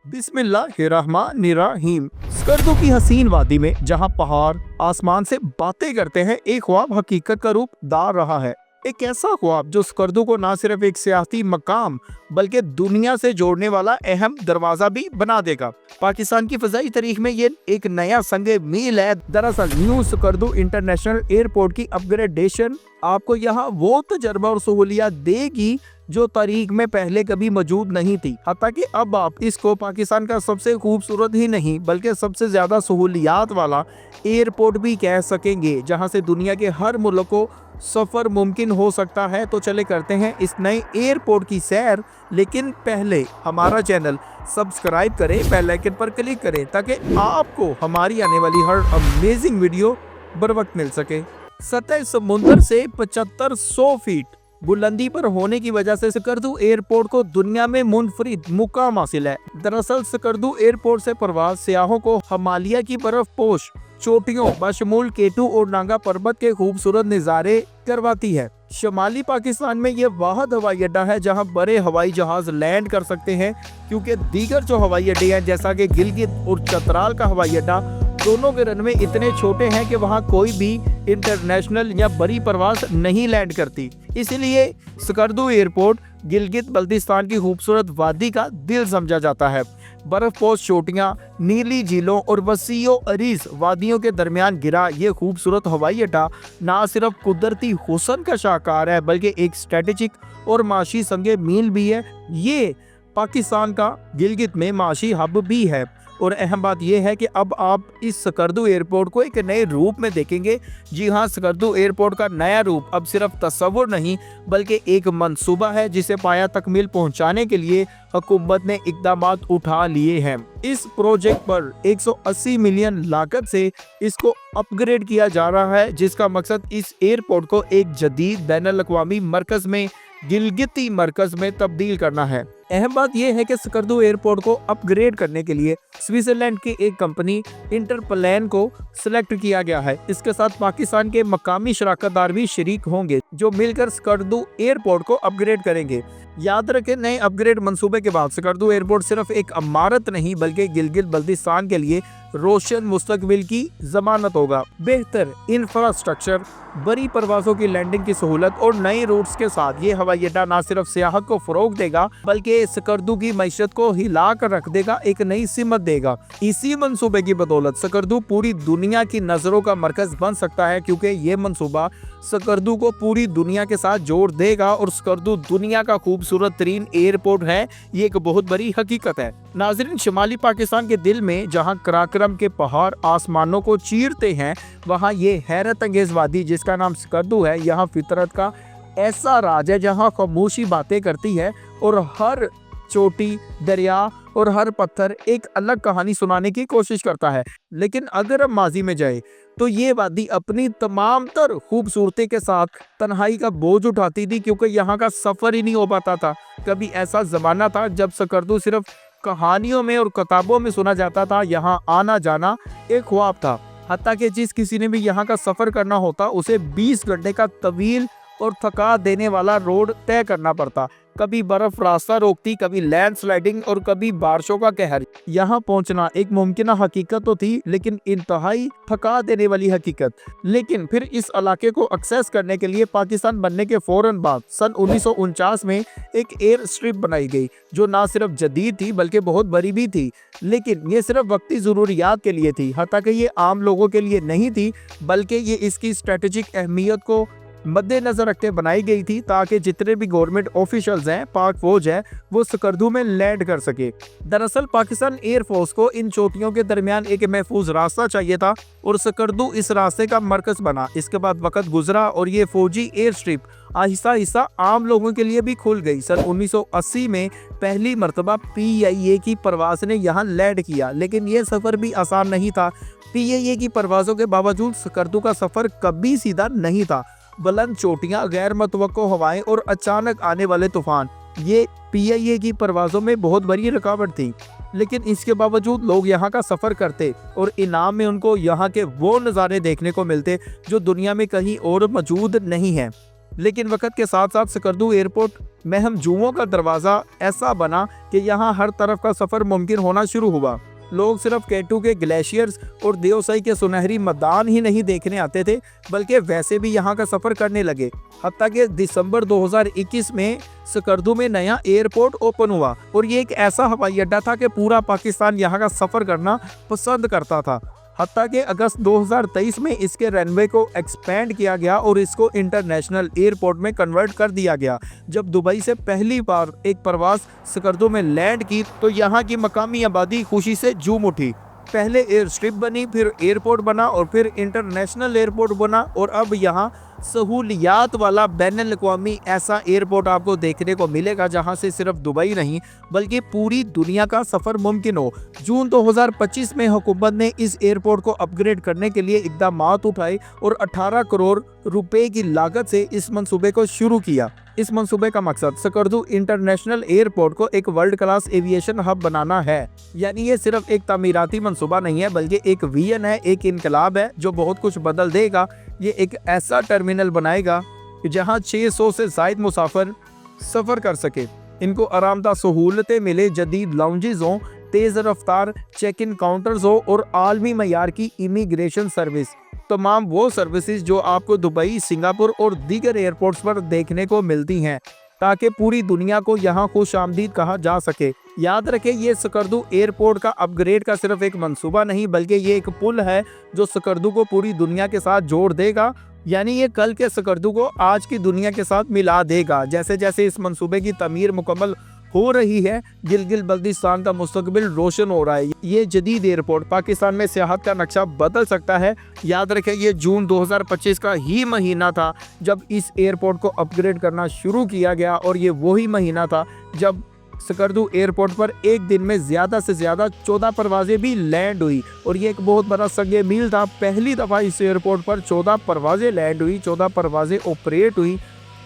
बिस्मिल्लाहिर्रहमानिर्रहीम। स्कर्दू की हसीन वादी में जहां पहाड़ आसमान से बातें करते हैं, एक ख्वाब हकीकत का रूप धार रहा है। एक ऐसा ख्वाब जो स्कर्दू को न सिर्फ एक सियासी मकाम बल्कि दुनिया से जोड़ने वाला अहम दरवाजा भी बना देगा। पाकिस्तान की फजाई तारीख में ये एक नया संगे मील है। दरअसल न्यू स्कर्दू इंटरनेशनल एयरपोर्ट की अपग्रेडेशन आपको यहाँ वो तजर्बा और सहूलियत देगी जो तारीख में पहले कभी मौजूद नहीं थी। हत्ता कि अब आप इसको पाकिस्तान का सबसे खूबसूरत ही नहीं बल्कि सबसे ज्यादा सहूलियात वाला एयरपोर्ट भी कह सकेंगे, जहां से दुनिया के हर मुल्क को सफर मुमकिन हो सकता है। तो चले करते हैं इस नए एयरपोर्ट की सैर, लेकिन पहले हमारा चैनल सब्सक्राइब करें, बेल आइकन पर क्लिक करें ताकि आपको हमारी आने वाली हर अमेजिंग वीडियो बर वक्त मिल सके। सतह समुद्र से 7500 फीट बुलंदी पर होने की वजह से स्कर्दू एयरपोर्ट को दुनिया में मुनफरिद मुकाम हासिल है। दरअसल स्कर्दू एयरपोर्ट से प्रवास सियाहों को हिमालय की बर्फ पोश चोटियों बशमूल केटू और नांगा पर्वत के खूबसूरत नज़ारे करवाती है। शुमाली पाकिस्तान में ये वाहद हवाई अड्डा है जहां बड़े हवाई जहाज लैंड कर सकते हैं, क्योंकि दीगर जो हवाई अड्डे हैं जैसा कि गिलगित और चतराल का हवाई अड्डा, दोनों के रनवे इतने छोटे हैं कि वहां कोई भी इंटरनेशनल या बड़ी परवाज नहीं लैंड करती। इसलिए स्कर्दू एयरपोर्ट गिलगित बल्तिस्तान की खूबसूरत वादी का दिल समझा जाता है। बर्फपोश चोटियां, नीली झीलों और वसीओ अरीज वादियों के दरमियान गिरा ये खूबसूरत हवाई अड्डा ना सिर्फ कुदरती हुस्न का शाहकार है बल्कि एक स्ट्रेटेजिक और माशी संगे मील भी है। ये पाकिस्तान का गिलगित में माशी हब भी है। और अहम बात यह है कि अब आप इस स्कर्दू एयरपोर्ट को एक नए रूप में देखेंगे। जी हाँ, स्कर्दू एयरपोर्ट का नया रूप अब सिर्फ तस्वुर नहीं बल्कि एक मंसूबा है जिसे पाया तकमील पहुंचाने के लिए हुकूमत ने इक़दामात उठा लिए हैं। इस प्रोजेक्ट पर 180 मिलियन लागत से इसको अपग्रेड किया जा रहा है, जिसका मकसद इस एयरपोर्ट को एक जदीद बैनुल अक़वामी मरकज में गिलगिती मरकज में तब्दील करना है। अहम बात यह है कि स्कर्दू एयरपोर्ट को अपग्रेड करने के लिए स्विट्जरलैंड की एक कंपनी इंटरप्लेन को सिलेक्ट किया गया है। इसके साथ पाकिस्तान के मकामी शराकतदार भी शरीक होंगे जो मिलकर स्कर्दू एयरपोर्ट को अपग्रेड करेंगे। याद रखें, नए अपग्रेड मंसूबे के बाद स्कर्दू एयरपोर्ट सिर्फ एक इमारत नहीं बल्कि गिलगित बल्तिस्तान के लिए रोशन मुस्तकबिल की जमानत होगा। बेहतर इंफ्रास्ट्रक्चर, बड़ी परवाजों की लैंडिंग की सहूलत और नए रूट्स के साथ ये हवाई अड्डा न सिर्फ सियाहत को फरोग देगा बल्कि स्कर्दू की मईशत को हिला कर रख देगा, एक नई सिमत देगा। इसी मंसूबे की बदौलत स्कर्दू पूरी दुनिया की नजरों का मरकज बन सकता है, क्योंकि ये मंसूबा स्कर्दू को पूरी दुनिया के साथ जोड़ देगा और स्कर्दू दुनिया का खूबसूरत तरीन एयरपोर्ट है। ये एक बहुत बड़ी हकीकत है। नाज़रीन, शुमाली पाकिस्तान के दिल में जहां कराक्रम के पहाड़ आसमानों को चीरते हैं, वहां ये हैरत अंगेज वादी जिसका नाम स्कर्दू है, यहाँ फितरत का ऐसा राज है जहां खामोशी बातें करती है और हर चोटी, दरिया और हर पत्थर एक अलग कहानी सुनाने की कोशिश करता है। लेकिन अगर हम माजी में जाए तो ये वादी अपनी तमाम तर खूबसूरती के साथ तन्हाई का बोझ उठाती थी, क्योंकि यहाँ का सफर ही नहीं हो पाता था। कभी ऐसा जमाना था जब स्कर्दू सिर्फ कहानियों में और किताबों में सुना जाता था। यहाँ आना जाना एक ख्वाब था। हत्ता कि जिस किसी ने भी यहाँ का सफर करना होता उसे 20 घंटे का तवील और थका देने वाला रोड तय करना पड़ता। कभी बर्फ रास्ता रोकती, कभी लैंडस्लाइडिंग और कभी बारिशों का कहर। यहाँ पहुँचना एक मुमकिन हकीकत तो थी, लेकिन इंतहाई थका देने वाली हकीकत। लेकिन फिर इस इलाके को एक्सेस करने के लिए पाकिस्तान बनने के फौरन बाद सन 1949 में एक एयर स्ट्रिप बनाई गई, जो ना सिर्फ जदीद थी बल्कि बहुत बड़ी भी थी। लेकिन ये सिर्फ वक्ती ज़रूरियात के लिए थी, हत्ता कि ये आम लोगों के लिए नहीं थी बल्कि ये इसकी स्ट्रेटेजिक अहमियत को मद्देनजर रखते बनाई गई थी, ताकि जितने भी गवर्नमेंट ऑफिशियल्स हैं, पाक फौज है, वो स्कर्दू में लैंड कर सके। दरअसल पाकिस्तान एयर फोर्स को इन चोटियों के दरमियान एक महफूज रास्ता चाहिए था और स्कर्दू इस रास्ते का मरकज बना। इसके बाद वक्त गुजरा और ये फौजी एयर स्ट्रिप आहिस्ता आहिस्ता आम लोगों के लिए भी खुल गई। सन 1980 में पहली मरतबा PIA की परवाज ने यहाँ लैंड किया, लेकिन ये सफर भी आसान नहीं था। PIA की परवाजों के बावजूद स्कर्दू का सफर कभी सीधा नहीं था। बुलंद चोटियां, गैर मुतवक्को हवाएं और अचानक आने वाले तूफान, ये PIA की परवाजों में बहुत बड़ी रुकावट थी। लेकिन इसके बावजूद लोग यहाँ का सफ़र करते और इनाम में उनको यहाँ के वो नज़ारे देखने को मिलते जो दुनिया में कहीं और मौजूद नहीं है। लेकिन वक्त के साथ साथ स्कर्दू एयरपोर्ट महमजूओं का दरवाज़ा ऐसा बना कि यहाँ हर तरफ का सफ़र मुमकिन होना शुरू हुआ। लोग सिर्फ केटू के ग्लेशियर्स और देओसाई के सुनहरी मैदान ही नहीं देखने आते थे, बल्कि वैसे भी यहाँ का सफ़र करने लगे। हत्ता कि दिसंबर 2021 में स्कर्दू में नया एयरपोर्ट ओपन हुआ और ये एक ऐसा हवाई अड्डा था कि पूरा पाकिस्तान यहाँ का सफ़र करना पसंद करता था। हत्ता कि अगस्त 2023 में इसके रनवे को एक्सपेंड किया गया और इसको इंटरनेशनल एयरपोर्ट में कन्वर्ट कर दिया गया। जब दुबई से पहली बार एक परवाज़ स्कर्दू में लैंड की तो यहाँ की मकामी आबादी खुशी से झूम उठी। पहले एयर स्ट्रिप बनी, फिर एयरपोर्ट बना और फिर इंटरनेशनल एयरपोर्ट बना और अब यहाँ सहूलियात वाला बैनुल अक़वामी ऐसा एयरपोर्ट आपको देखने को मिलेगा जहां से सिर्फ दुबई नहीं बल्कि पूरी दुनिया का सफ़र मुमकिन हो। जून 2025 में हुकूमत ने इस एयरपोर्ट को अपग्रेड करने के लिए इक़दामात उठाए और 18 करोड़ रुपए की लागत से इस मंसूबे को शुरू किया। इस मंसूबे का मकसद स्कर्दू इंटरनेशनल एयरपोर्ट को एक वर्ल्ड क्लास एविएशन हब बनाना है। यानी ये सिर्फ एक तामीराती मंसूबा नहीं है बल्कि एक विजन है, एक इनकलाब है जो बहुत कुछ बदल देगा। ये एक ऐसा टर्मिनल बनाएगा जहां 600 से ज़ायद मुसाफिर सफ़र कर सके, इनको आरामदा सहूलतें मिले, जदीद लाउंजेस हों, तेज़ रफ्तार चेक इन काउंटर्स हो और आलमी मयार की इमिग्रेशन सर्विस। तमाम वो सर्विसेज जो आपको दुबई, सिंगापुर और दीगर एयरपोर्ट्स पर देखने को मिलती हैं, ताकि पूरी दुनिया को यहाँ खुशामदीद कहा जा सके। याद रखें, ये स्कर्दू एयरपोर्ट का अपग्रेड का सिर्फ एक मंसूबा नहीं बल्कि ये एक पुल है जो स्कर्दू को पूरी दुनिया के साथ जोड़ देगा। यानी ये कल के स्कर्दू को आज की दुनिया के साथ मिला देगा। जैसे जैसे इस मंसूबे की तमीर मुकम्मल हो रही है, गिलगित बल्तिस्तान का मुस्तकबिल रोशन हो रहा है। ये जदीद एयरपोर्ट पाकिस्तान में सियाहत का नक्शा बदल सकता है। याद रखें, ये जून 2025 का ही महीना था जब इस एयरपोर्ट को अपग्रेड करना शुरू किया गया और ये वही महीना था जब स्कर्दू एयरपोर्ट पर एक दिन में ज़्यादा से ज़्यादा 14 परवाज़ें भी लैंड हुई और ये एक बहुत बड़ा संग मील था। पहली दफ़ा इस एयरपोर्ट पर 14 परवाज़ें लैंड हुई, 14 परवाज़ें ऑपरेट हुई,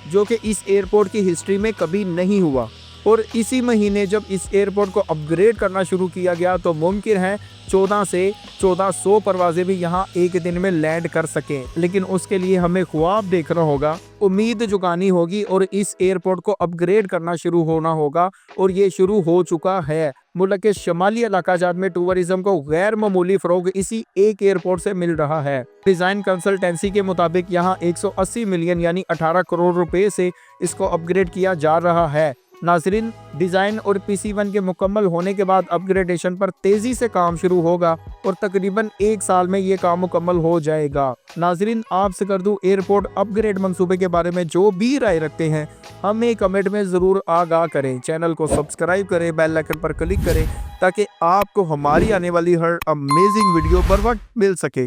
जो कि इस एयरपोर्ट की हिस्ट्री में कभी नहीं हुआ। और इसी महीने जब इस एयरपोर्ट को अपग्रेड करना शुरू किया गया तो मुमकिन है 14 से 1400 परवाज़ें भी यहाँ एक दिन में लैंड कर सकें। लेकिन उसके लिए हमें ख्वाब देखना होगा, उम्मीद जुगानी होगी और इस एयरपोर्ट को अपग्रेड करना शुरू होना होगा और ये शुरू हो चुका है। मुल्क के शमाली इलाकाजात में टूरिज्म को गैर मामूली फ़रोग इसी एक एयरपोर्ट से मिल रहा है। डिज़ाइन कंसल्टेंसी के मुताबिक यहाँ 180 मिलियन यानी 18 करोड़ रुपए से इसको अपग्रेड किया जा रहा है। नाज़रीन, डिज़ाइन और PC1 के मुकम्मल होने के बाद अपग्रेडेशन पर तेज़ी से काम शुरू होगा और तकरीबन 1 साल में ये काम मुकम्मल हो जाएगा। नाज़रीन, आप स्कर्दू एयरपोर्ट अपग्रेड मंसूबे के बारे में जो भी राय रखते हैं हमें कमेंट में ज़रूर आगाह करें। चैनल को सब्सक्राइब करें, बेल आइकन पर क्लिक करें ताकि आपको हमारी आने वाली हर अमेजिंग वीडियो पर वक्त मिल सके।